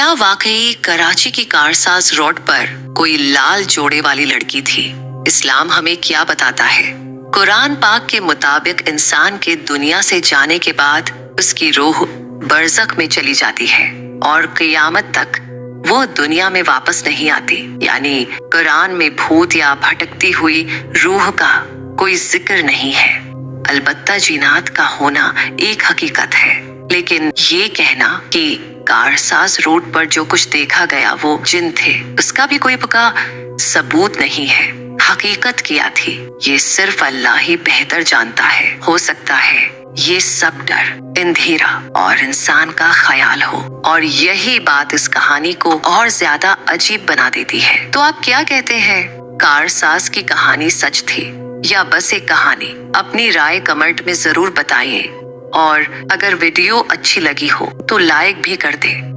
क्या वाकई कराची की कारसाज रोड पर कोई लाल जोड़े वाली लड़की थी? इस्लाम हमें क्या बताता है? कुरान पाक के मुताबिक इंसान के दुनिया से जाने के बाद उसकी रूह बरज़ख में चली जाती है और क़यामत तक वो दुनिया में वापस नहीं आती। यानी कुरान में भूत या भटकती हुई रूह का कोई जिक्र नहीं है। अलबत्ता जिन्नात का होना एक हकीकत है, लेकिन ये कहना कि कारसाज रोड पर जो कुछ देखा गया वो जिन थे, उसका भी कोई पुख्ता सबूत नहीं है। हकीकत क्या थी ये सिर्फ अल्लाह ही बेहतर जानता है। हो सकता है ये सब डर, अंधेरा और इंसान का ख्याल हो, और यही बात इस कहानी को और ज्यादा अजीब बना देती है। तो आप क्या कहते हैं, कारसाज की कहानी सच थी या बस एक कहानी? अपनी राय कमेंट में जरूर बताइए, और अगर वीडियो अच्छी लगी हो तो लाइक भी कर दें।